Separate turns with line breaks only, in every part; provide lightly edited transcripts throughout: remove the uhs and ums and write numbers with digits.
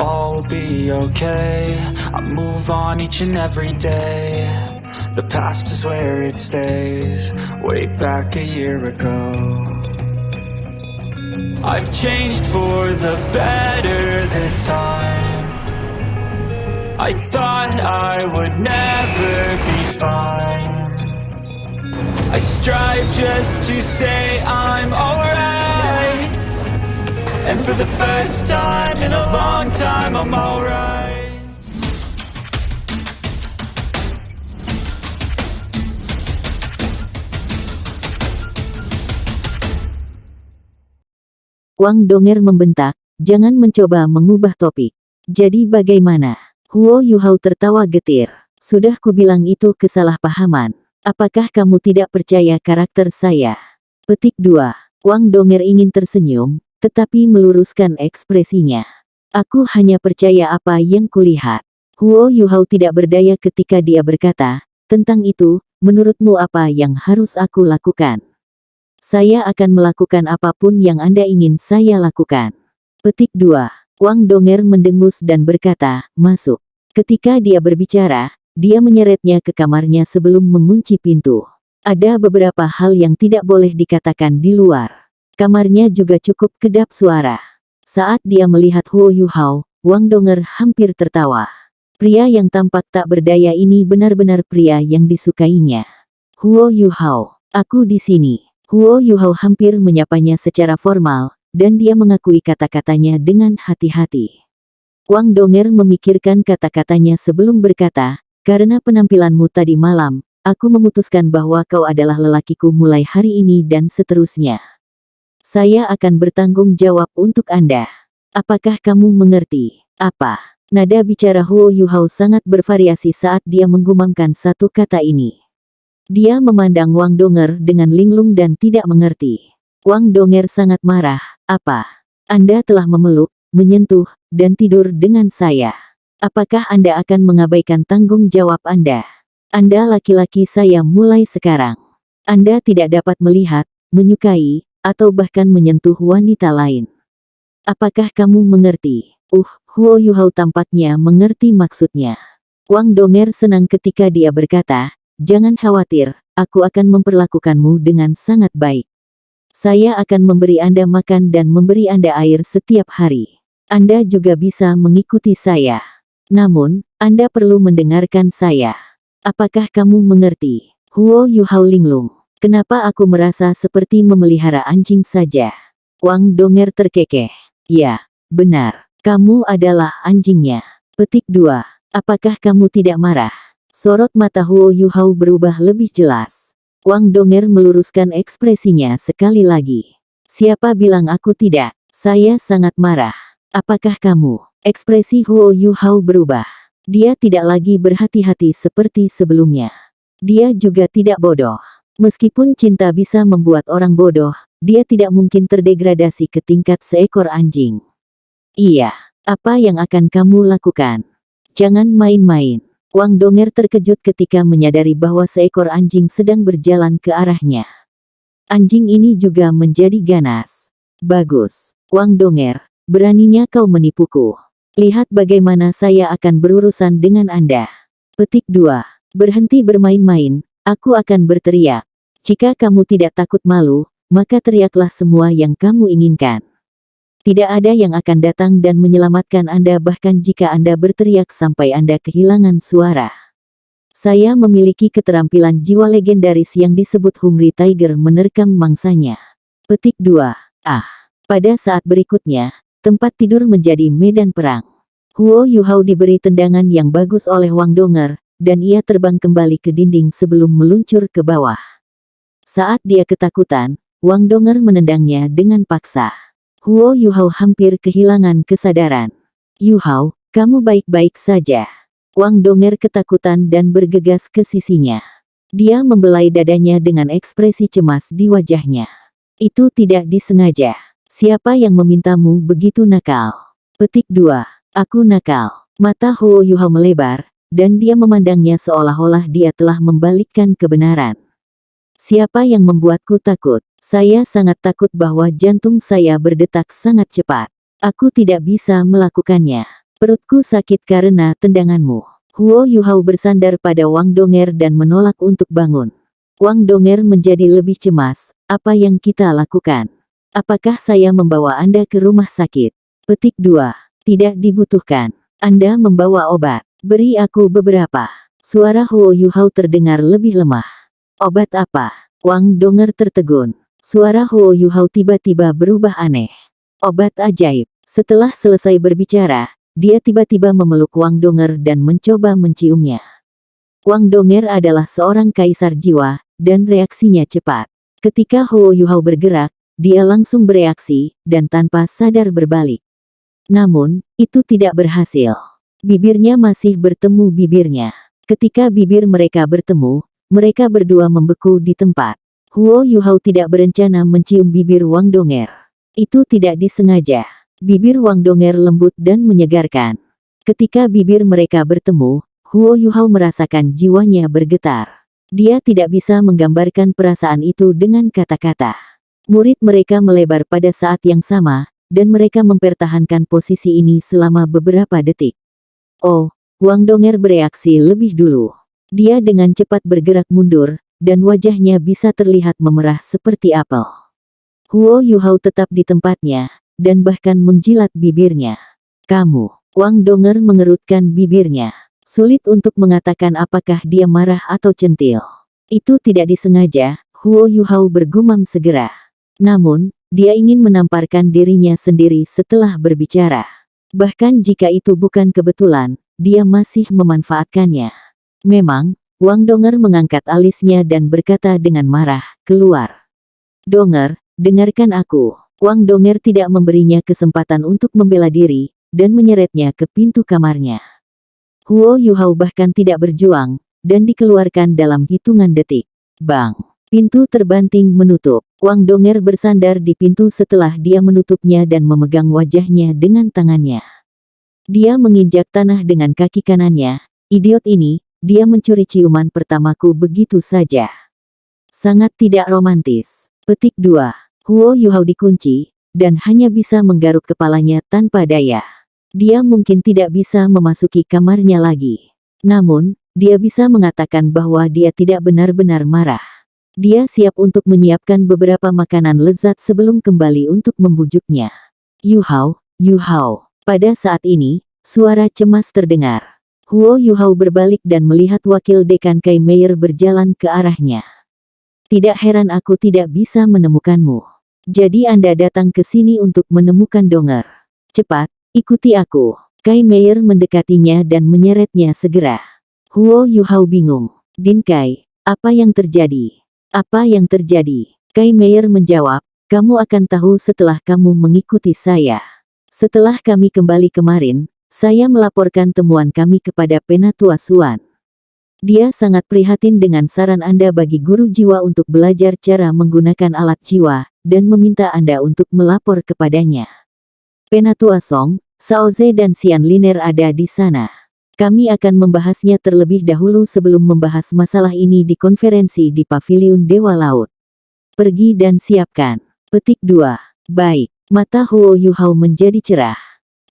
all will be okay. I move on each and every day. The past is where it stays. Way back a year ago, I've changed for the better this time. I thought I would never be fine. I strive just to say I'm alright, and for the first time in a long time I'm alright.
Wang Donger membentak, jangan mencoba mengubah topik. Jadi bagaimana? Huo Yuhao tertawa getir. Sudah kubilang itu kesalahpahaman. Apakah kamu tidak percaya karakter saya? Petik 2. Wang Donger ingin tersenyum, tetapi meluruskan ekspresinya. Aku hanya percaya apa yang kulihat. Huo Yuhao tidak berdaya ketika dia berkata, tentang itu, menurutmu apa yang harus aku lakukan? Saya akan melakukan apapun yang Anda ingin saya lakukan. Petik 2. Wang Donger mendengus dan berkata, masuk. Ketika dia berbicara, dia menyeretnya ke kamarnya sebelum mengunci pintu. Ada beberapa hal yang tidak boleh dikatakan di luar. Kamarnya juga cukup kedap suara. Saat dia melihat Huo Yuhao, Wang Donger hampir tertawa. Pria yang tampak tak berdaya ini benar-benar pria yang disukainya. Huo Yuhao, aku di sini. Huo Yuhao hampir menyapanya secara formal, dan dia mengakui kata-katanya dengan hati-hati. Wang Donger memikirkan kata-katanya sebelum berkata, karena penampilanmu tadi malam, aku memutuskan bahwa kau adalah lelakiku mulai hari ini dan seterusnya. Saya akan bertanggung jawab untuk Anda. Apakah kamu mengerti? Apa? Nada bicara Huo Yuhao sangat bervariasi saat dia menggumamkan satu kata ini. Dia memandang Wang Donger dengan linglung dan tidak mengerti. Wang Donger sangat marah. Apa? Anda telah memeluk, menyentuh, dan tidur dengan saya. Apakah Anda akan mengabaikan tanggung jawab Anda? Anda laki-laki saya mulai sekarang. Anda tidak dapat melihat, menyukai, atau bahkan menyentuh wanita lain. Apakah kamu mengerti? Huo Yuhao tampaknya mengerti maksudnya. Wang Donger senang ketika dia berkata, jangan khawatir, aku akan memperlakukanmu dengan sangat baik. Saya akan memberi Anda makan dan memberi Anda air setiap hari. Anda juga bisa mengikuti saya. Namun, Anda perlu mendengarkan saya. Apakah kamu mengerti? Huo Yuhao linglung. Kenapa aku merasa seperti memelihara anjing saja? Wang Donger terkekeh. Ya, benar. Kamu adalah anjingnya. Petik 2. Apakah kamu tidak marah? Sorot mata Huo Yuhao berubah lebih jelas. Wang Donger meluruskan ekspresinya sekali lagi. Siapa bilang aku tidak? Saya sangat marah. Apakah kamu? Ekspresi Huo Yuhao berubah. Dia tidak lagi berhati-hati seperti sebelumnya. Dia juga tidak bodoh. Meskipun cinta bisa membuat orang bodoh, dia tidak mungkin terdegradasi ke tingkat seekor anjing. Iya, apa yang akan kamu lakukan? Jangan main-main. Wang Donger terkejut ketika menyadari bahwa seekor anjing sedang berjalan ke arahnya. Anjing ini juga menjadi ganas. Bagus, Wang Donger, beraninya kau menipuku. Lihat bagaimana saya akan berurusan dengan Anda. Petik 2. Berhenti bermain-main, aku akan berteriak. Jika kamu tidak takut malu, maka teriaklah semua yang kamu inginkan. Tidak ada yang akan datang dan menyelamatkan Anda bahkan jika Anda berteriak sampai Anda kehilangan suara. Saya memiliki keterampilan jiwa legendaris yang disebut Hungry Tiger menerkam mangsanya. Petik 2. Pada saat berikutnya, tempat tidur menjadi medan perang. Huo Yuhao diberi tendangan yang bagus oleh Wang Donger, dan ia terbang kembali ke dinding sebelum meluncur ke bawah. Saat dia ketakutan, Wang Donger menendangnya dengan paksa. Huo Yuhao hampir kehilangan kesadaran. Yuhao, kamu baik-baik saja. Wang Donger ketakutan dan bergegas ke sisinya. Dia membelai dadanya dengan ekspresi cemas di wajahnya. Itu tidak disengaja. Siapa yang memintamu begitu nakal? Petik 2. Aku nakal. Mata Huo Yuhao melebar, dan dia memandangnya seolah-olah dia telah membalikkan kebenaran. Siapa yang membuatku takut? Saya sangat takut bahwa jantung saya berdetak sangat cepat. Aku tidak bisa melakukannya. Perutku sakit karena tendanganmu. Huo Yuhao bersandar pada Wang Donger dan menolak untuk bangun. Wang Donger menjadi lebih cemas. Apa yang kita lakukan? Apakah saya membawa Anda ke rumah sakit? Petik 2. Tidak dibutuhkan. Anda membawa obat. Beri aku beberapa. Suara Huo Yuhao terdengar lebih lemah. Obat apa? Wang Donger tertegun. Suara Huo Yuhao tiba-tiba berubah aneh. Obat ajaib. Setelah selesai berbicara, dia tiba-tiba memeluk Wang Donger dan mencoba menciumnya. Wang Donger adalah seorang kaisar jiwa, dan reaksinya cepat. Ketika Huo Yuhao bergerak, dia langsung bereaksi, dan tanpa sadar berbalik. Namun, itu tidak berhasil. Bibirnya masih bertemu bibirnya. Ketika bibir mereka bertemu, mereka berdua membeku di tempat. Huo Yuhao tidak berencana mencium bibir Wang Donger. Itu tidak disengaja. Bibir Wang Donger lembut dan menyegarkan. Ketika bibir mereka bertemu, Huo Yuhao merasakan jiwanya bergetar. Dia tidak bisa menggambarkan perasaan itu dengan kata-kata. Murid mereka melebar pada saat yang sama, dan mereka mempertahankan posisi ini selama beberapa detik. Oh, Wang Donger bereaksi lebih dulu. Dia dengan cepat bergerak mundur, dan wajahnya bisa terlihat memerah seperti apel. Huo Yuhao tetap di tempatnya, dan bahkan menjilat bibirnya. Kamu, Wang Donger mengerutkan bibirnya. Sulit untuk mengatakan apakah dia marah atau centil. Itu tidak disengaja, Huo Yuhao bergumam segera. Namun, dia ingin menamparkan dirinya sendiri setelah berbicara. Bahkan jika itu bukan kebetulan, dia masih memanfaatkannya. Memang, Wang Donger mengangkat alisnya dan berkata dengan marah, "Keluar." "Donger, dengarkan aku." Wang Donger tidak memberinya kesempatan untuk membela diri, dan menyeretnya ke pintu kamarnya. Huo Yuhao bahkan tidak berjuang, dan dikeluarkan dalam hitungan detik. Bang! Pintu terbanting menutup. Wang Donger bersandar di pintu setelah dia menutupnya dan memegang wajahnya dengan tangannya. Dia menginjak tanah dengan kaki kanannya. Idiot ini, dia mencuri ciuman pertamaku begitu saja. Sangat tidak romantis. Petik 2. Huo Yuhao dikunci, dan hanya bisa menggaruk kepalanya tanpa daya. Dia mungkin tidak bisa memasuki kamarnya lagi. Namun, dia bisa mengatakan bahwa dia tidak benar-benar marah. Dia siap untuk menyiapkan beberapa makanan lezat sebelum kembali untuk membujuknya. Yuhao, Yuhao. Pada saat ini, suara cemas terdengar. Huo Yuhao berbalik dan melihat wakil dekan Kai Meier berjalan ke arahnya. Tidak heran aku tidak bisa menemukanmu. Jadi Anda datang ke sini untuk menemukan Donger. Cepat, ikuti aku. Kai Meier mendekatinya dan menyeretnya segera. Huo Yuhao bingung. Din Kai, apa yang terjadi? Apa yang terjadi? Kai Meier menjawab, kamu akan tahu setelah kamu mengikuti saya. Setelah kami kembali kemarin, saya melaporkan temuan kami kepada Penatua Suan. Dia sangat prihatin dengan saran Anda bagi guru jiwa untuk belajar cara menggunakan alat jiwa, dan meminta Anda untuk melapor kepadanya. Penatua Song, Saoze dan Xian Liner ada di sana. Kami akan membahasnya terlebih dahulu sebelum membahas masalah ini di konferensi di Paviliun Dewa Laut. Pergi dan siapkan. Petik 2. Baik, mata Huo Yuhao menjadi cerah.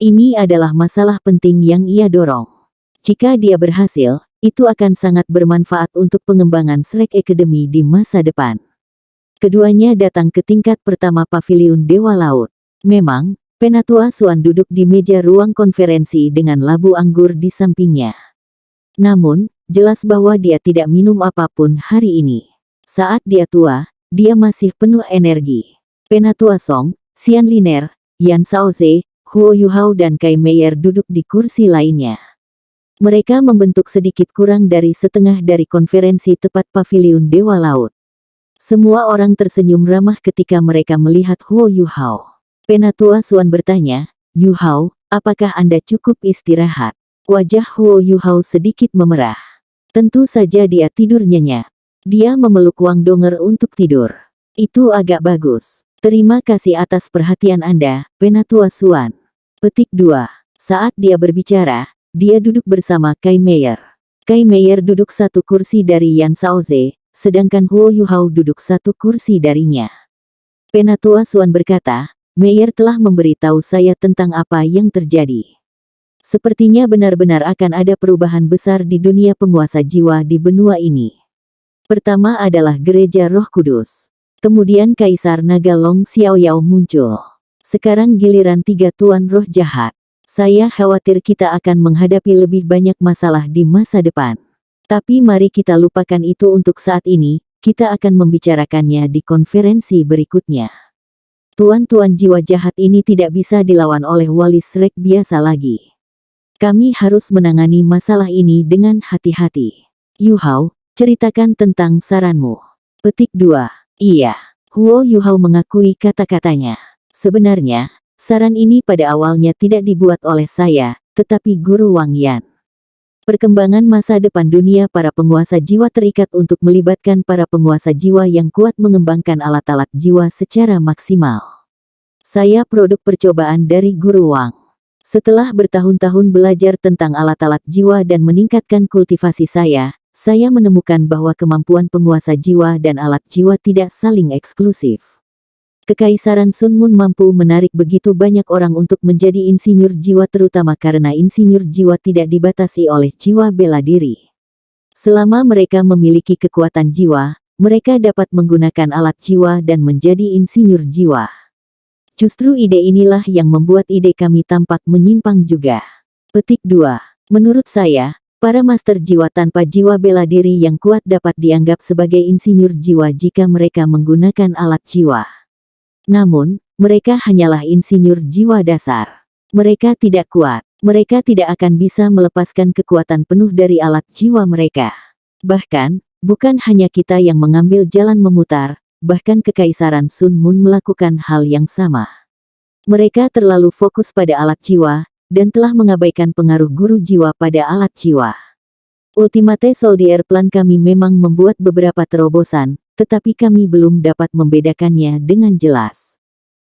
Ini adalah masalah penting yang ia dorong. Jika dia berhasil, itu akan sangat bermanfaat untuk pengembangan Shrek Academy di masa depan. Keduanya datang ke tingkat pertama Paviliun Dewa Laut. Memang, Penatua Suan duduk di meja ruang konferensi dengan labu anggur di sampingnya. Namun, jelas bahwa dia tidak minum apapun hari ini. Saat dia tua, dia masih penuh energi. Penatua Song, Xian Liner, Yan Shaoze, Huo Yuhao dan Kai Meier duduk di kursi lainnya. Mereka membentuk sedikit kurang dari setengah dari konferensi tepat Paviliun Dewa Laut. Semua orang tersenyum ramah ketika mereka melihat Huo Yuhao. Penatua Suan bertanya, "Yuhao, apakah Anda cukup istirahat?" Wajah Huo Yuhao sedikit memerah. Tentu saja dia tidur nyenyak. Dia memeluk Wang Donger untuk tidur. Itu agak bagus. Terima kasih atas perhatian Anda, Penatua Suan. Petik 2. Saat dia berbicara, dia duduk bersama Kai Meier. Kai Meier duduk satu kursi dari Yan Shaoze, sedangkan Huo Yuhao duduk satu kursi darinya. Penatua Suan berkata, Meier telah memberitahu saya tentang apa yang terjadi. Sepertinya benar-benar akan ada perubahan besar di dunia penguasa jiwa di benua ini. Pertama adalah Gereja Roh Kudus. Kemudian Kaisar Naga Long Xiaoyao muncul. Sekarang giliran 3 tuan roh jahat. Saya khawatir kita akan menghadapi lebih banyak masalah di masa depan. Tapi mari kita lupakan itu untuk saat ini, kita akan membicarakannya di konferensi berikutnya. Tuan-tuan jiwa jahat ini tidak bisa dilawan oleh Wali Shrek biasa lagi. Kami harus menangani masalah ini dengan hati-hati. Yu Hao, ceritakan tentang saranmu. Petik 2. Iya. Huo Yu Hao mengakui kata-katanya. Sebenarnya, saran ini pada awalnya tidak dibuat oleh saya, tetapi Guru Wang Yan. Perkembangan masa depan dunia para penguasa jiwa terikat untuk melibatkan para penguasa jiwa yang kuat mengembangkan alat-alat jiwa secara maksimal. Saya produk percobaan dari Guru Wang. Setelah bertahun-tahun belajar tentang alat-alat jiwa dan meningkatkan kultivasi saya menemukan bahwa kemampuan penguasa jiwa dan alat jiwa tidak saling eksklusif. Kekaisaran Sun Moon mampu menarik begitu banyak orang untuk menjadi insinyur jiwa terutama karena insinyur jiwa tidak dibatasi oleh jiwa bela diri. Selama mereka memiliki kekuatan jiwa, mereka dapat menggunakan alat jiwa dan menjadi insinyur jiwa. Justru ide inilah yang membuat ide kami tampak menyimpang juga. Petik 2. Menurut saya, para master jiwa tanpa jiwa bela diri yang kuat dapat dianggap sebagai insinyur jiwa jika mereka menggunakan alat jiwa. Namun, mereka hanyalah insinyur jiwa dasar. Mereka tidak kuat. Mereka tidak akan bisa melepaskan kekuatan penuh dari alat jiwa mereka. Bahkan, bukan hanya kita yang mengambil jalan memutar, bahkan Kekaisaran Sun Moon melakukan hal yang sama. Mereka terlalu fokus pada alat jiwa, dan telah mengabaikan pengaruh guru jiwa pada alat jiwa. Ultimate Soldier Plan kami memang membuat beberapa terobosan, tetapi kami belum dapat membedakannya dengan jelas.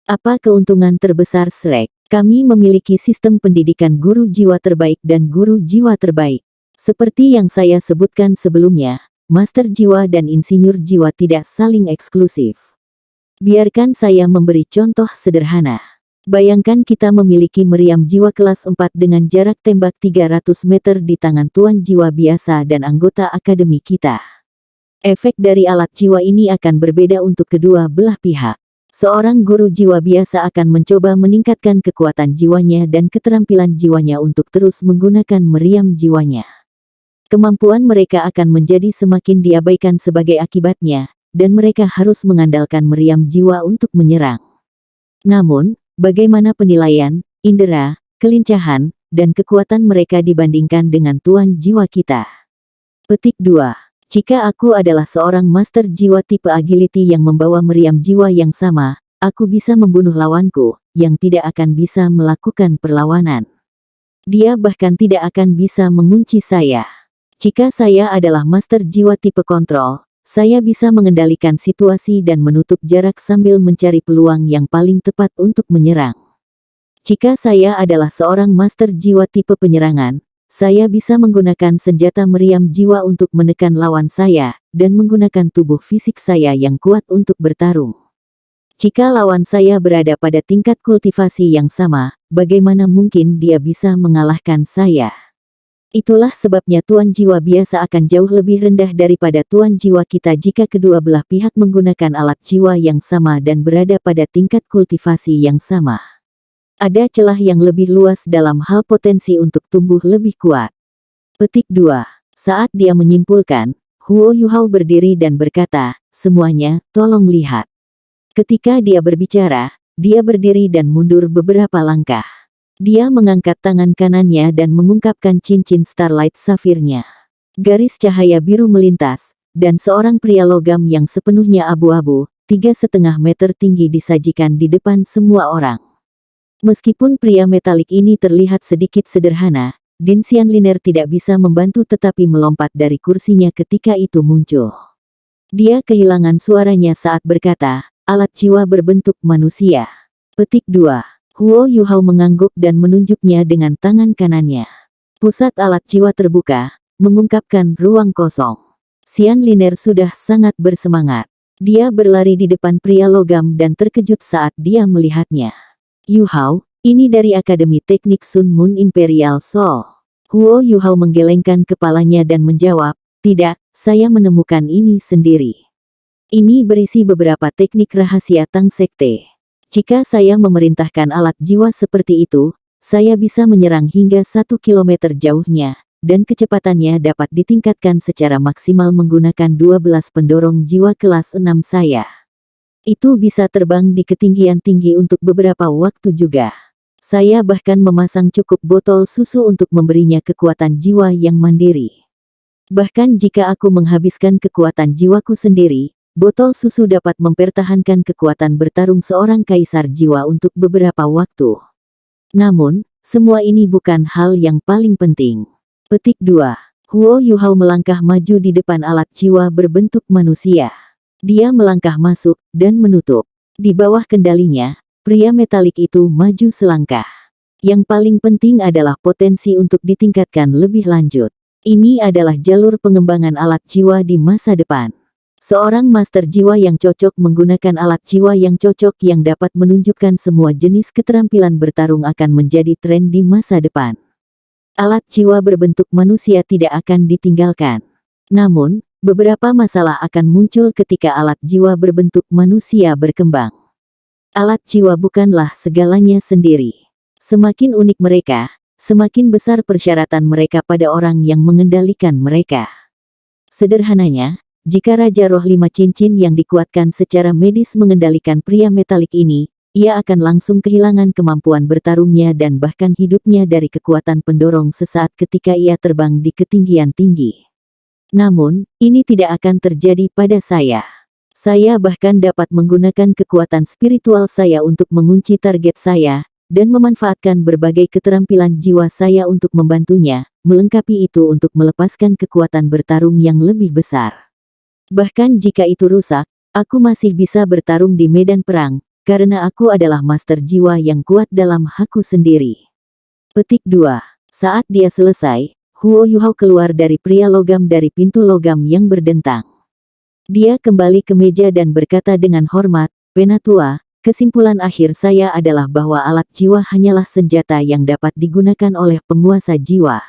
Apa keuntungan terbesar Shrek? Kami memiliki sistem pendidikan guru jiwa terbaik dan guru jiwa terbaik. Seperti yang saya sebutkan sebelumnya, master jiwa dan insinyur jiwa tidak saling eksklusif. Biarkan saya memberi contoh sederhana. Bayangkan kita memiliki meriam jiwa kelas 4 dengan jarak tembak 300 meter di tangan tuan jiwa biasa dan anggota akademi kita. Efek dari alat jiwa ini akan berbeda untuk kedua belah pihak. Seorang guru jiwa biasa akan mencoba meningkatkan kekuatan jiwanya dan keterampilan jiwanya untuk terus menggunakan meriam jiwanya. Kemampuan mereka akan menjadi semakin diabaikan sebagai akibatnya, dan mereka harus mengandalkan meriam jiwa untuk menyerang. Namun, bagaimana penilaian, indera, kelincahan, dan kekuatan mereka dibandingkan dengan tuan jiwa kita? Petik 2. Jika aku adalah seorang master jiwa tipe agility yang membawa meriam jiwa yang sama, aku bisa membunuh lawanku, yang tidak akan bisa melakukan perlawanan. Dia bahkan tidak akan bisa mengunci saya. Jika saya adalah master jiwa tipe kontrol, saya bisa mengendalikan situasi dan menutup jarak sambil mencari peluang yang paling tepat untuk menyerang. Jika saya adalah seorang master jiwa tipe penyerangan, saya bisa menggunakan senjata meriam jiwa untuk menekan lawan saya, dan menggunakan tubuh fisik saya yang kuat untuk bertarung. Jika lawan saya berada pada tingkat kultivasi yang sama, bagaimana mungkin dia bisa mengalahkan saya? Itulah sebabnya tuan jiwa biasa akan jauh lebih rendah daripada tuan jiwa kita jika kedua belah pihak menggunakan alat jiwa yang sama dan berada pada tingkat kultivasi yang sama. Ada celah yang lebih luas dalam hal potensi untuk tumbuh lebih kuat. Petik 2. Saat dia menyimpulkan, Huo Yu Hao berdiri dan berkata, "Semuanya, tolong lihat." Ketika dia berbicara, dia berdiri dan mundur beberapa langkah. Dia mengangkat tangan kanannya dan mengungkapkan cincin Starlight Safirnya. Garis cahaya biru melintas, dan seorang pria logam yang sepenuhnya abu-abu, 3,5 meter tinggi disajikan di depan semua orang. Meskipun pria metalik ini terlihat sedikit sederhana, Din Xianliner tidak bisa membantu tetapi melompat dari kursinya ketika itu muncul. Dia kehilangan suaranya saat berkata, "Alat jiwa berbentuk manusia." Petik 2. Huo Yu Hao mengangguk dan menunjuknya dengan tangan kanannya. Pusat alat jiwa terbuka, mengungkapkan ruang kosong. Xianliner sudah sangat bersemangat. Dia berlari di depan pria logam dan terkejut saat dia melihatnya. "Yu Hao, Ini dari Akademi Teknik Sun Moon Imperial Soul. Huo Yuhao menggelengkan kepalanya dan menjawab, tidak, saya menemukan ini sendiri. Ini berisi beberapa teknik rahasia Tang Sekte. Jika saya memerintahkan alat jiwa seperti itu, saya bisa menyerang hingga 1 kilometer jauhnya, dan kecepatannya dapat ditingkatkan secara maksimal menggunakan 12 pendorong jiwa kelas 6 saya. Itu bisa terbang di ketinggian tinggi untuk beberapa waktu juga. Saya bahkan memasang cukup botol susu untuk memberinya kekuatan jiwa yang mandiri. Bahkan jika aku menghabiskan kekuatan jiwaku sendiri, botol susu dapat mempertahankan kekuatan bertarung seorang kaisar jiwa untuk beberapa waktu. Namun, semua ini bukan hal yang paling penting. Petik 2. Huo Yuhao melangkah maju di depan alat jiwa berbentuk manusia. Dia melangkah masuk dan menutup. Di bawah kendalinya, pria metalik itu maju selangkah. Yang paling penting adalah potensi untuk ditingkatkan lebih lanjut. Ini adalah jalur pengembangan alat jiwa di masa depan. Seorang master jiwa yang cocok menggunakan alat jiwa yang cocok yang dapat menunjukkan semua jenis keterampilan bertarung akan menjadi tren di masa depan. Alat jiwa berbentuk manusia tidak akan ditinggalkan. Namun, beberapa masalah akan muncul ketika alat jiwa berbentuk manusia berkembang. Alat jiwa bukanlah segalanya sendiri. Semakin unik mereka, semakin besar persyaratan mereka pada orang yang mengendalikan mereka. Sederhananya, jika Raja Roh 5 Cincin yang dikuatkan secara medis mengendalikan pria metalik ini, ia akan langsung kehilangan kemampuan bertarungnya dan bahkan hidupnya dari kekuatan pendorong sesaat ketika ia terbang di ketinggian tinggi. Namun, ini tidak akan terjadi pada saya. Saya bahkan dapat menggunakan kekuatan spiritual saya untuk mengunci target saya, dan memanfaatkan berbagai keterampilan jiwa saya untuk membantunya, melengkapi itu untuk melepaskan kekuatan bertarung yang lebih besar. Bahkan jika itu rusak, aku masih bisa bertarung di medan perang, karena aku adalah master jiwa yang kuat dalam hakku sendiri. Petik 2. Saat dia selesai, Huo Yuhao keluar dari pria logam dari pintu logam yang berdentang. Dia kembali ke meja dan berkata dengan hormat, Penatua, kesimpulan akhir saya adalah bahwa alat jiwa hanyalah senjata yang dapat digunakan oleh penguasa jiwa.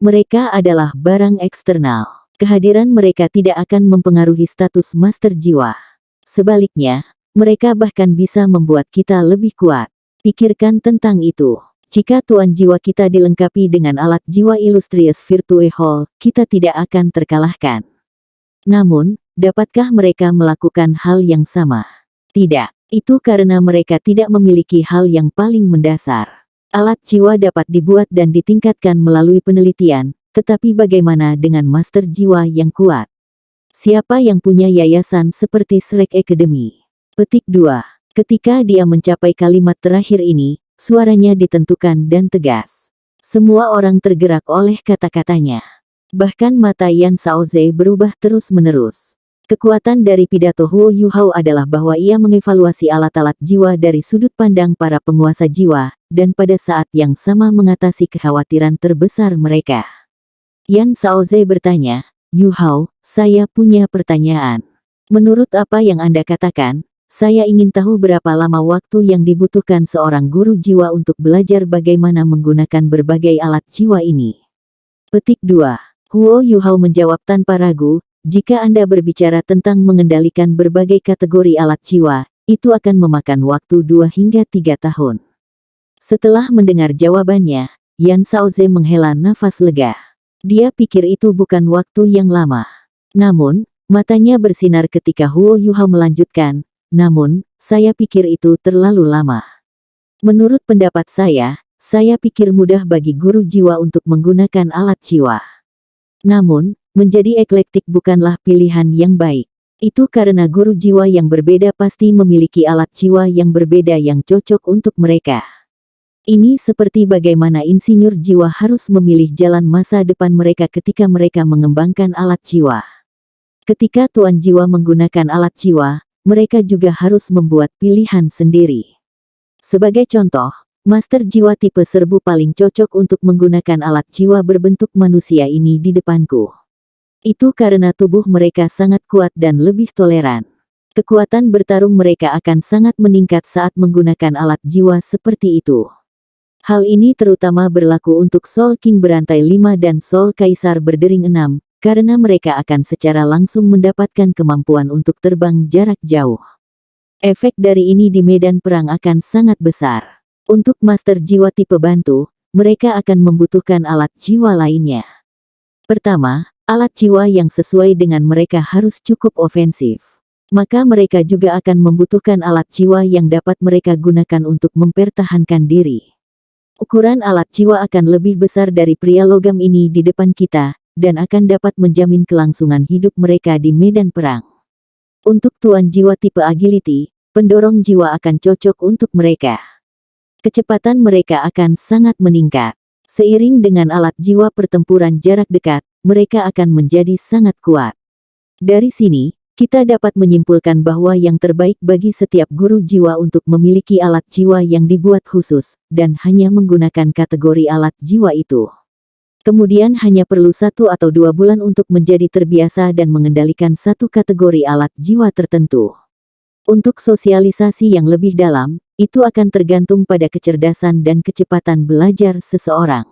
Mereka adalah barang eksternal. Kehadiran mereka tidak akan mempengaruhi status master jiwa. Sebaliknya, mereka bahkan bisa membuat kita lebih kuat. Pikirkan tentang itu. Jika tuan jiwa kita dilengkapi dengan alat jiwa Illustrious Virtue Hall, kita tidak akan terkalahkan. Namun, dapatkah mereka melakukan hal yang sama? Tidak. Itu karena mereka tidak memiliki hal yang paling mendasar. Alat jiwa dapat dibuat dan ditingkatkan melalui penelitian, tetapi bagaimana dengan master jiwa yang kuat? Siapa yang punya yayasan seperti Shrek Academy? Petik 2. Ketika dia mencapai kalimat terakhir ini, suaranya ditentukan dan tegas. Semua orang tergerak oleh kata-katanya. Bahkan mata Yan Shaoze berubah terus-menerus. Kekuatan dari pidato Huo Yuhao adalah bahwa ia mengevaluasi alat-alat jiwa dari sudut pandang para penguasa jiwa, dan pada saat yang sama mengatasi kekhawatiran terbesar mereka. Yan Shaoze bertanya, Yuhao, saya punya pertanyaan. Menurut apa yang Anda katakan, saya ingin tahu berapa lama waktu yang dibutuhkan seorang guru jiwa untuk belajar bagaimana menggunakan berbagai alat jiwa ini. Petik 2. Huo Yuhao menjawab tanpa ragu, jika Anda berbicara tentang mengendalikan berbagai kategori alat jiwa, itu akan memakan waktu 2 hingga 3 tahun. Setelah mendengar jawabannya, Yan Shaoze menghela nafas lega. Dia pikir itu bukan waktu yang lama. Namun, matanya bersinar ketika Huo Yuhao melanjutkan, namun, saya pikir itu terlalu lama. Menurut pendapat saya pikir mudah bagi guru jiwa untuk menggunakan alat jiwa. Namun, menjadi eklektik bukanlah pilihan yang baik. Itu karena guru jiwa yang berbeda pasti memiliki alat jiwa yang berbeda yang cocok untuk mereka. Ini seperti bagaimana insinyur jiwa harus memilih jalan masa depan mereka ketika mereka mengembangkan alat jiwa. Ketika tuan jiwa menggunakan alat jiwa, mereka juga harus membuat pilihan sendiri. Sebagai contoh, master jiwa tipe serbu paling cocok untuk menggunakan alat jiwa berbentuk manusia ini di depanku. Itu karena tubuh mereka sangat kuat dan lebih toleran. Kekuatan bertarung mereka akan sangat meningkat saat menggunakan alat jiwa seperti itu. Hal ini terutama berlaku untuk Soul King berantai 5 dan Soul Kaisar berdering 6, karena mereka akan secara langsung mendapatkan kemampuan untuk terbang jarak jauh. Efek dari ini di medan perang akan sangat besar. Untuk Master Jiwa tipe bantu, mereka akan membutuhkan alat jiwa lainnya. Pertama, alat jiwa yang sesuai dengan mereka harus cukup ofensif. Maka mereka juga akan membutuhkan alat jiwa yang dapat mereka gunakan untuk mempertahankan diri. Ukuran alat jiwa akan lebih besar dari pria logam ini di depan kita, dan akan dapat menjamin kelangsungan hidup mereka di medan perang. Untuk tuan jiwa tipe agility, pendorong jiwa akan cocok untuk mereka. Kecepatan mereka akan sangat meningkat. Seiring dengan alat jiwa pertempuran jarak dekat, mereka akan menjadi sangat kuat. Dari sini, kita dapat menyimpulkan bahwa yang terbaik bagi setiap guru jiwa untuk memiliki alat jiwa yang dibuat khusus, dan hanya menggunakan kategori alat jiwa itu. Kemudian hanya perlu 1 atau 2 bulan untuk menjadi terbiasa dan mengendalikan satu kategori alat jiwa tertentu. Untuk sosialisasi yang lebih dalam, itu akan tergantung pada kecerdasan dan kecepatan belajar seseorang.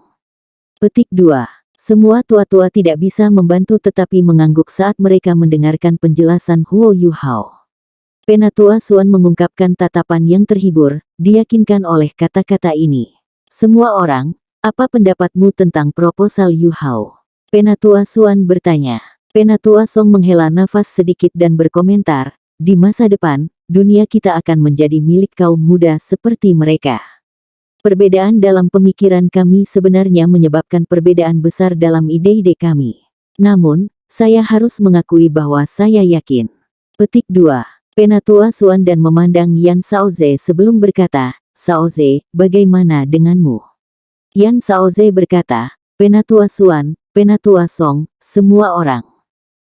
Petik 2. Semua tua-tua tidak bisa membantu tetapi mengangguk saat mereka mendengarkan penjelasan Huo Yuhao. Penatua Xuan mengungkapkan tatapan yang terhibur, diyakinkan oleh kata-kata ini. Semua orang, apa pendapatmu tentang proposal Yuhao? Penatua Xuan bertanya. Penatua Song menghela nafas sedikit dan berkomentar, di masa depan, dunia kita akan menjadi milik kaum muda seperti mereka. Perbedaan dalam pemikiran kami sebenarnya menyebabkan perbedaan besar dalam ide-ide kami. Namun, saya harus mengakui bahwa saya yakin. Petik 2. Penatua Xuan dan memandang Yan Shaoze sebelum berkata, Shaoze, bagaimana denganmu? Yan Shaoze berkata, Penatua Xuan, Penatua Song, semua orang.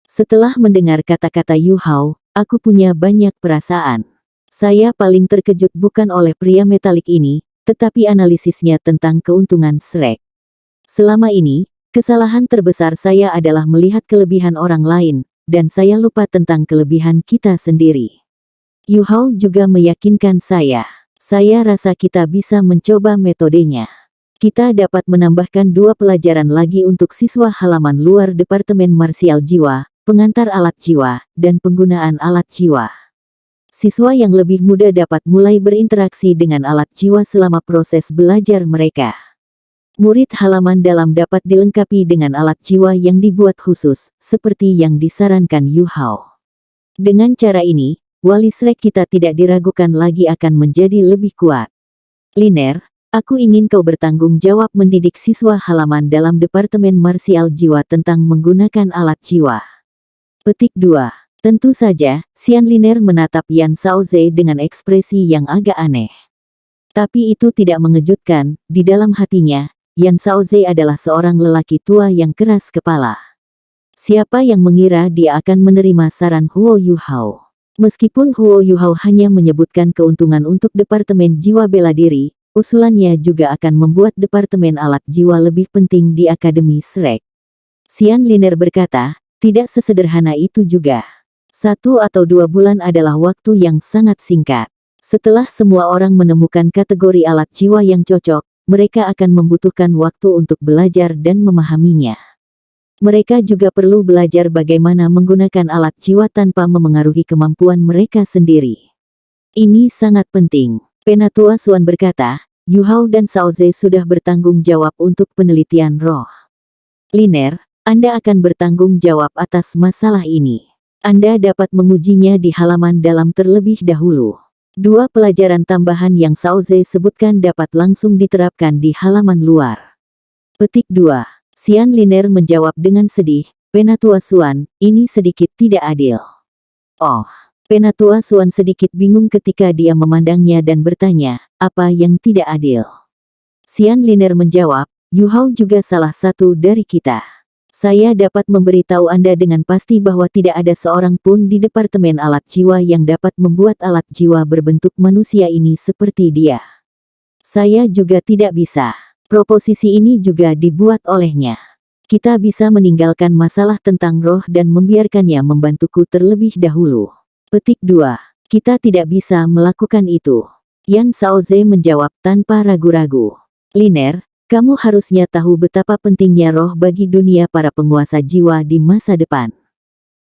Setelah mendengar kata-kata Yuhao, aku punya banyak perasaan. Saya paling terkejut bukan oleh pria metalik ini, tetapi analisisnya tentang keuntungan Shrek. Selama ini, kesalahan terbesar saya adalah melihat kelebihan orang lain, dan saya lupa tentang kelebihan kita sendiri. Yuhao juga meyakinkan saya. Saya rasa kita bisa mencoba metodenya. Kita dapat menambahkan 2 pelajaran lagi untuk siswa halaman luar Departemen Marsial Jiwa, pengantar alat jiwa, dan penggunaan alat jiwa. Siswa yang lebih muda dapat mulai berinteraksi dengan alat jiwa selama proses belajar mereka. Murid halaman dalam dapat dilengkapi dengan alat jiwa yang dibuat khusus, seperti yang disarankan Yuhao. Dengan cara ini, wali Shrek kita tidak diragukan lagi akan menjadi lebih kuat. Liner, aku ingin kau bertanggung jawab mendidik siswa halaman dalam Departemen Marsial Jiwa tentang menggunakan alat jiwa. Petik 2. Tentu saja, Xian Liner menatap Yan Shaoze dengan ekspresi yang agak aneh. Tapi itu tidak mengejutkan, di dalam hatinya, Yan Shaoze adalah seorang lelaki tua yang keras kepala. Siapa yang mengira dia akan menerima saran Huo Yuhao? Meskipun Huo Yuhao hanya menyebutkan keuntungan untuk Departemen Jiwa Bela Diri, usulannya juga akan membuat Departemen Alat Jiwa lebih penting di Akademi Shrek. Xian Liner berkata, tidak sesederhana itu juga. 1 atau 2 bulan adalah waktu yang sangat singkat. Setelah semua orang menemukan kategori alat jiwa yang cocok, mereka akan membutuhkan waktu untuk belajar dan memahaminya. Mereka juga perlu belajar bagaimana menggunakan alat jiwa tanpa memengaruhi kemampuan mereka sendiri. Ini sangat penting. Penatua Xuan berkata, Yuhao dan Shaoze sudah bertanggung jawab untuk penelitian roh. Liner, Anda akan bertanggung jawab atas masalah ini. Anda dapat mengujinya di halaman dalam terlebih dahulu. 2 pelajaran tambahan yang Shaoze sebutkan dapat langsung diterapkan di halaman luar. Petik 2. Xian Liner menjawab dengan sedih, Penatua Xuan, ini sedikit tidak adil. Oh, Penatua Xuan sedikit bingung ketika dia memandangnya dan bertanya, apa yang tidak adil? Xian Liner menjawab, Yuhao juga salah satu dari kita. Saya dapat memberitahu Anda dengan pasti bahwa tidak ada seorang pun di Departemen Alat Jiwa yang dapat membuat alat jiwa berbentuk manusia ini seperti dia. Saya juga tidak bisa. Proposisi ini juga dibuat olehnya. Kita bisa meninggalkan masalah tentang roh dan membiarkannya membantuku terlebih dahulu. Petik 2. Kita tidak bisa melakukan itu. Yan Shaoze menjawab tanpa ragu-ragu. Liner, kamu harusnya tahu betapa pentingnya roh bagi dunia para penguasa jiwa di masa depan.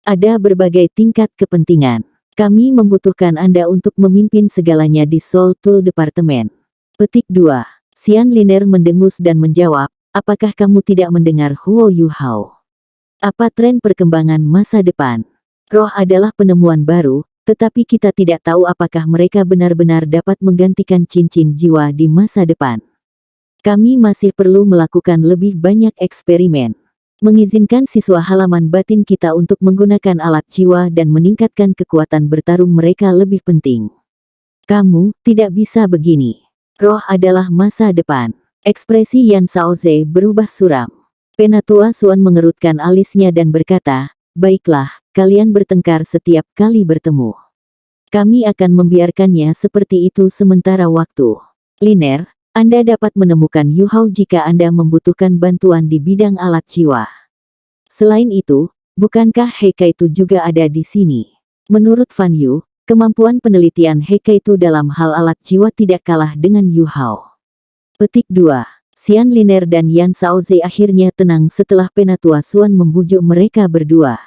Ada berbagai tingkat kepentingan. Kami membutuhkan Anda untuk memimpin segalanya di Soul Tool Department. Petik 2. Xian Liner mendengus dan menjawab, apakah kamu tidak mendengar Huo Yuhao? Apa tren perkembangan masa depan? Roh adalah penemuan baru, tetapi kita tidak tahu apakah mereka benar-benar dapat menggantikan cincin jiwa di masa depan. Kami masih perlu melakukan lebih banyak eksperimen. Mengizinkan siswa halaman batin kita untuk menggunakan alat jiwa dan meningkatkan kekuatan bertarung mereka lebih penting. Kamu tidak bisa begini. Roh adalah masa depan. Ekspresi Yan Shaoze berubah suram. Penatua Xuan mengerutkan alisnya dan berkata, baiklah, kalian bertengkar setiap kali bertemu. Kami akan membiarkannya seperti itu sementara waktu. Liner, Anda dapat menemukan Yuhao jika Anda membutuhkan bantuan di bidang alat jiwa. Selain itu, bukankah Heikaitu juga ada di sini? Menurut Fan Yu, kemampuan penelitian Heikaitu dalam hal alat jiwa tidak kalah dengan Yuhao. Petik 2. Xian Liner dan Yan Shaoze akhirnya tenang setelah Penatua Xuan membujuk mereka berdua.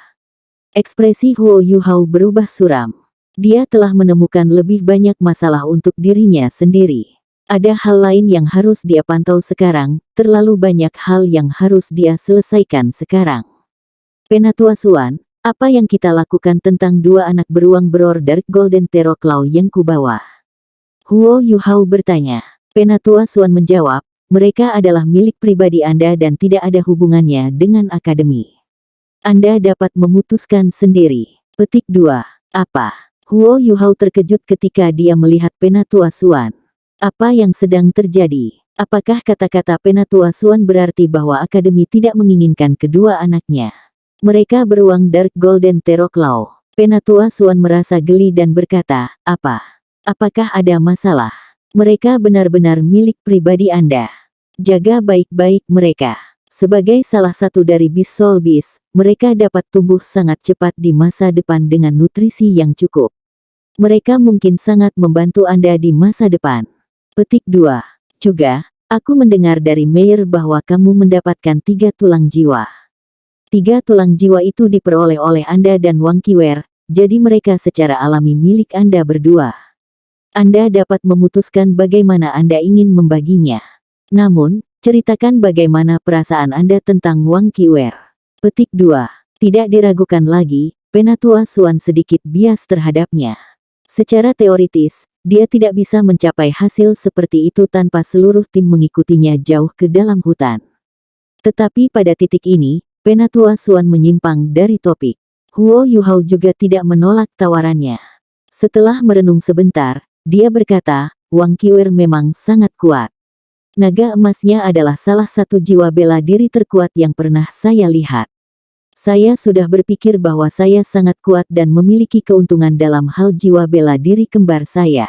Ekspresi Huo Yuhao berubah suram. Dia telah menemukan lebih banyak masalah untuk dirinya sendiri. Ada hal lain yang harus dia pantau sekarang, terlalu banyak hal yang harus dia selesaikan sekarang. Penatua Xuan, apa yang kita lakukan tentang dua anak beruang berorder Golden Terror Claw yang kubawa? Huo Yuhao bertanya. Penatua Xuan menjawab, mereka adalah milik pribadi Anda dan tidak ada hubungannya dengan akademi. Anda dapat memutuskan sendiri. Petik 2. Apa? Huo Yuhao terkejut ketika dia melihat Penatua Xuan. Apa yang sedang terjadi? Apakah kata-kata Penatua Xuan berarti bahwa akademi tidak menginginkan kedua anaknya? Mereka beruang Dark Golden Terror Claw. Penatua Xuan merasa geli dan berkata, apa? Apakah ada masalah? Mereka benar-benar milik pribadi Anda. Jaga baik-baik mereka. Sebagai salah satu dari Beast Soul Beast, mereka dapat tumbuh sangat cepat di masa depan dengan nutrisi yang cukup. Mereka mungkin sangat membantu Anda di masa depan. Petik 2. Juga, aku mendengar dari Mayor bahwa kamu mendapatkan 3 tulang jiwa. 3 tulang jiwa itu diperoleh oleh Anda dan Wang Qiwer, jadi mereka secara alami milik Anda berdua. Anda dapat memutuskan bagaimana Anda ingin membaginya. Namun, ceritakan bagaimana perasaan Anda tentang Wang Qiwer. Petik 2. Tidak diragukan lagi, Penatua Xuan sedikit bias terhadapnya. Secara teoritis, dia tidak bisa mencapai hasil seperti itu tanpa seluruh tim mengikutinya jauh ke dalam hutan. Tetapi pada titik ini, Penatua Xuan menyimpang dari topik. Huo Yuhao juga tidak menolak tawarannya. Setelah merenung sebentar, dia berkata, Wang Qiwer memang sangat kuat. Naga emasnya adalah salah satu jiwa bela diri terkuat yang pernah saya lihat. Saya sudah berpikir bahwa saya sangat kuat dan memiliki keuntungan dalam hal jiwa bela diri kembar saya.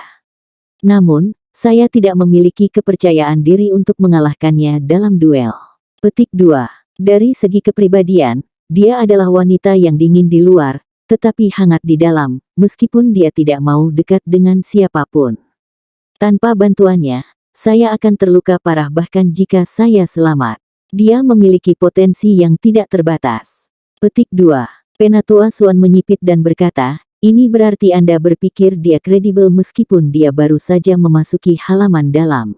Namun, saya tidak memiliki kepercayaan diri untuk mengalahkannya dalam duel. Petik 2. Dari segi kepribadian, dia adalah wanita yang dingin di luar, tetapi hangat di dalam, meskipun dia tidak mau dekat dengan siapapun. Tanpa bantuannya, saya akan terluka parah bahkan jika saya selamat. Dia memiliki potensi yang tidak terbatas. Petik 2. Penatua Xuan menyipit dan berkata, ini berarti Anda berpikir dia kredibel meskipun dia baru saja memasuki halaman dalam.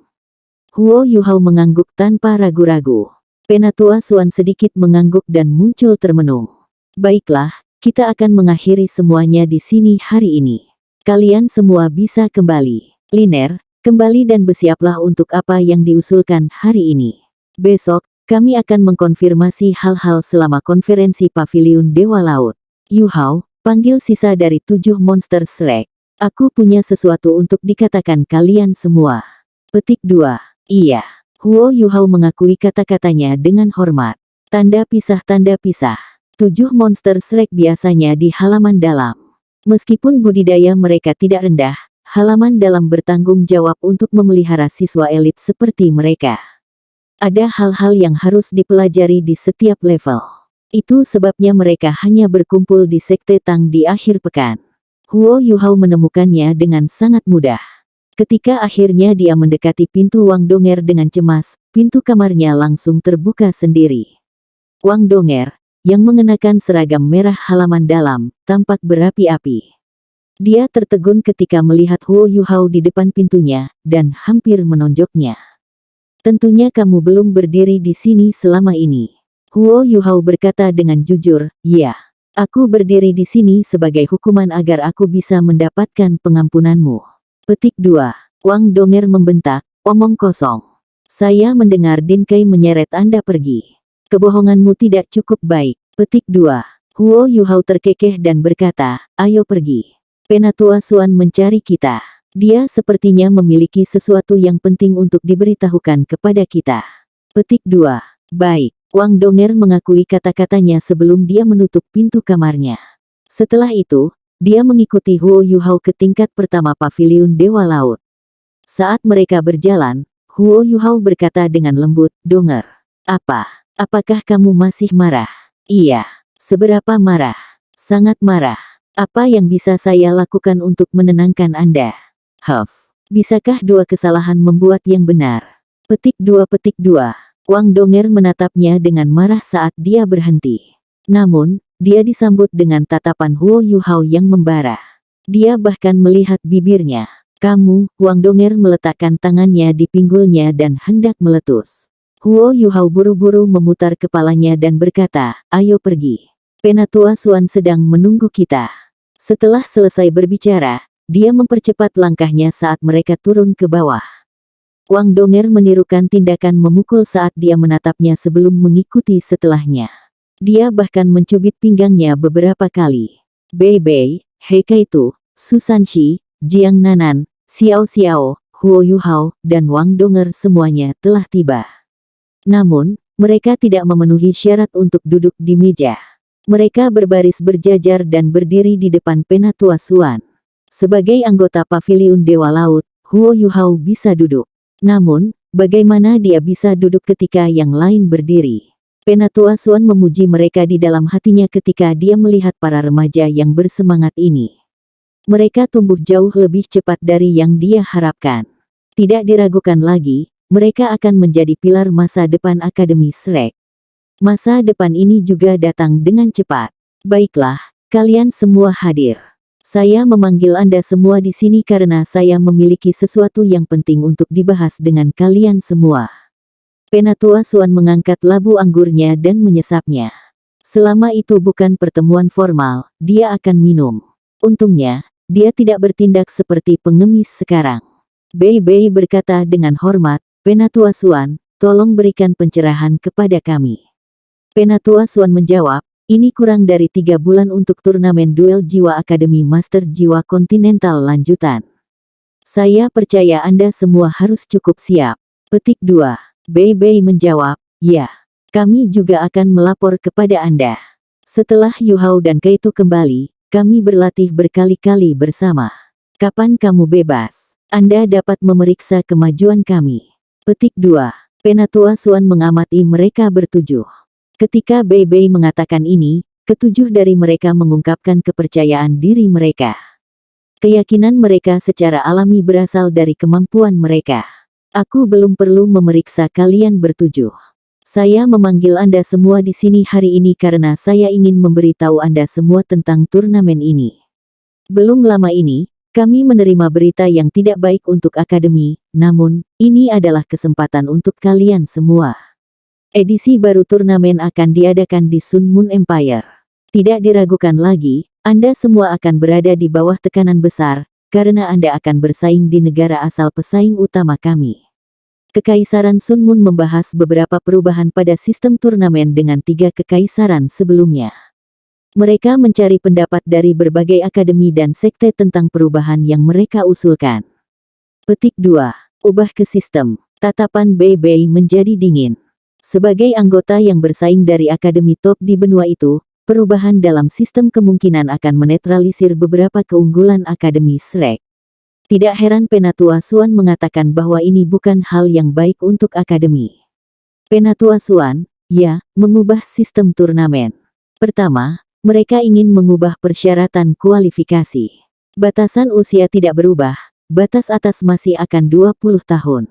Huo Yuhao mengangguk tanpa ragu-ragu. Penatua Xuan sedikit mengangguk dan muncul termenung. Baiklah, kita akan mengakhiri semuanya di sini hari ini. Kalian semua bisa kembali. Liner, kembali dan bersiaplah untuk apa yang diusulkan hari ini. Besok, kami akan mengkonfirmasi hal-hal selama konferensi Paviliun Dewa Laut. Yuhao, panggil sisa dari 7 monster Shrek. Aku punya sesuatu untuk dikatakan kalian semua. Petik 2. Iya. Huo Yuhao mengakui kata-katanya dengan hormat. Tanda pisah. 7 monster Shrek biasanya di halaman dalam. Meskipun budidaya mereka tidak rendah, halaman dalam bertanggung jawab untuk memelihara siswa elit seperti mereka. Ada hal-hal yang harus dipelajari di setiap level. Itu sebabnya mereka hanya berkumpul di Sekte Tang di akhir pekan. Huo Yuhao menemukannya dengan sangat mudah. Ketika akhirnya dia mendekati pintu Wang Donger dengan cemas, pintu kamarnya langsung terbuka sendiri. Wang Donger, yang mengenakan seragam merah halaman dalam, tampak berapi-api. Dia tertegun ketika melihat Huo Yuhao di depan pintunya, dan hampir menonjoknya. Tentunya kamu belum berdiri di sini selama ini. Huo Yuhao berkata dengan jujur, ya. Aku berdiri di sini sebagai hukuman agar aku bisa mendapatkan pengampunanmu. Petik 2. Wang Donger membentak, omong kosong. Saya mendengar Din Kai menyeret Anda pergi. Kebohonganmu tidak cukup baik. Petik 2. Huo Yuhao terkekeh dan berkata, ayo pergi. Penatua Suan mencari kita. Dia sepertinya memiliki sesuatu yang penting untuk diberitahukan kepada kita. Petik 2. Baik. Wang Donger mengakui kata-katanya sebelum dia menutup pintu kamarnya. Setelah itu, dia mengikuti Huo Yuhao ke tingkat pertama paviliun Dewa Laut. Saat mereka berjalan, Huo Yuhao berkata dengan lembut, Donger. Apakah kamu masih marah? Iya. Seberapa marah? Sangat marah. Apa yang bisa saya lakukan untuk menenangkan Anda? Bisakah dua kesalahan membuat yang benar? Petik 2. Wang Donger menatapnya dengan marah saat dia berhenti. Namun, dia disambut dengan tatapan Huo Yuhao yang membara. Dia bahkan melihat bibirnya. Kamu, Wang Donger meletakkan tangannya di pinggulnya dan hendak meletus. Huo Yuhao buru-buru memutar kepalanya dan berkata, ayo pergi. Penatua Suan sedang menunggu kita. Setelah selesai berbicara, dia mempercepat langkahnya saat mereka turun ke bawah. Wang Donger menirukan tindakan memukul saat dia menatapnya sebelum mengikuti setelahnya. Dia bahkan mencubit pinggangnya beberapa kali. Bei Bei, He Kaitu, Su Sanshi, Jiang Nanan, Xiao Xiao, Huo Yuhao, dan Wang Donger semuanya telah tiba. Namun, mereka tidak memenuhi syarat untuk duduk di meja. Mereka berbaris berjajar dan berdiri di depan Penatua Suan. Sebagai anggota Paviliun Dewa Laut, Huo Yuhao bisa duduk. Namun, bagaimana dia bisa duduk ketika yang lain berdiri? Penatua Suan memuji mereka di dalam hatinya ketika dia melihat para remaja yang bersemangat ini. Mereka tumbuh jauh lebih cepat dari yang dia harapkan. Tidak diragukan lagi, mereka akan menjadi pilar masa depan Akademi Shrek. Masa depan ini juga datang dengan cepat. Baiklah, kalian semua hadir. Saya memanggil Anda semua di sini karena saya memiliki sesuatu yang penting untuk dibahas dengan kalian semua. Penatua Suan mengangkat labu anggurnya dan menyesapnya. Selama itu bukan pertemuan formal, dia akan minum. Untungnya, dia tidak bertindak seperti pengemis sekarang. Bei Bei berkata dengan hormat, Penatua Suan, tolong berikan pencerahan kepada kami. Penatua Suan menjawab, ini kurang dari 3 bulan untuk turnamen duel jiwa Akademi Master Jiwa Kontinental lanjutan. Saya percaya Anda semua harus cukup siap. Petik 2. Bei Bei menjawab, ya. Kami juga akan melapor kepada Anda. Setelah Yuhao dan Kaitu kembali, kami berlatih berkali-kali bersama. Kapan kamu bebas? Anda dapat memeriksa kemajuan kami. Petik 2. Penatua Suan mengamati mereka bertujuh. Ketika Bei Bei mengatakan ini, ketujuh dari mereka mengungkapkan kepercayaan diri mereka. Keyakinan mereka secara alami berasal dari kemampuan mereka. Aku belum perlu memeriksa kalian bertujuh. Saya memanggil Anda semua di sini hari ini karena saya ingin memberitahu Anda semua tentang turnamen ini. Belum lama ini, kami menerima berita yang tidak baik untuk Akademi, namun, ini adalah kesempatan untuk kalian semua. Edisi baru turnamen akan diadakan di Sun Moon Empire. Tidak diragukan lagi, Anda semua akan berada di bawah tekanan besar, karena Anda akan bersaing di negara asal pesaing utama kami. Kekaisaran Sun Moon membahas beberapa perubahan pada sistem turnamen dengan 3 kekaisaran sebelumnya. Mereka mencari pendapat dari berbagai akademi dan sekte tentang perubahan yang mereka usulkan. Petik 2. Ubah ke sistem. Tatapan Bei Bei menjadi dingin. Sebagai anggota yang bersaing dari akademi top di benua itu, perubahan dalam sistem kemungkinan akan menetralisir beberapa keunggulan Akademi Shrek. Tidak heran Penatua Suan mengatakan bahwa ini bukan hal yang baik untuk Akademi. Penatua Suan, ya, mengubah sistem turnamen. Pertama, mereka ingin mengubah persyaratan kualifikasi. Batasan usia tidak berubah, batas atas masih akan 20 tahun.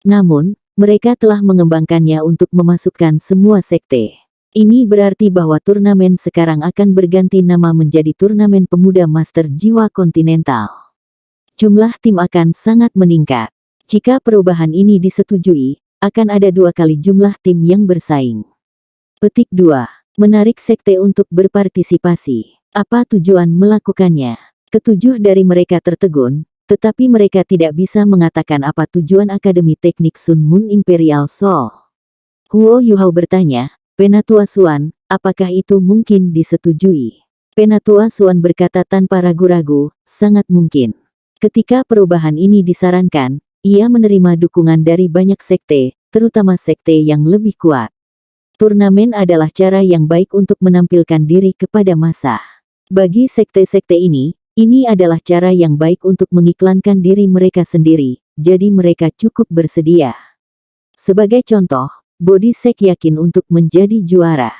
Namun, mereka telah mengembangkannya untuk memasukkan semua sekte. Ini berarti bahwa turnamen sekarang akan berganti nama menjadi Turnamen Pemuda Master Jiwa Kontinental. Jumlah tim akan sangat meningkat. Jika perubahan ini disetujui, akan ada 2 kali jumlah tim yang bersaing. Petik 2. Menarik sekte untuk berpartisipasi. Apa tujuan melakukannya? Ketujuh dari mereka tertegun, tetapi mereka tidak bisa mengatakan apa tujuan Akademi Teknik Sun Moon Imperial Soul. Huo Yuhao bertanya, Penatua Suan, apakah itu mungkin disetujui? Penatua Suan berkata tanpa ragu-ragu, sangat mungkin. Ketika perubahan ini disarankan, ia menerima dukungan dari banyak sekte, terutama sekte yang lebih kuat. Turnamen adalah cara yang baik untuk menampilkan diri kepada massa. Bagi sekte-sekte ini adalah cara yang baik untuk mengiklankan diri mereka sendiri, jadi mereka cukup bersedia. Sebagai contoh, Body Sek yakin untuk menjadi juara.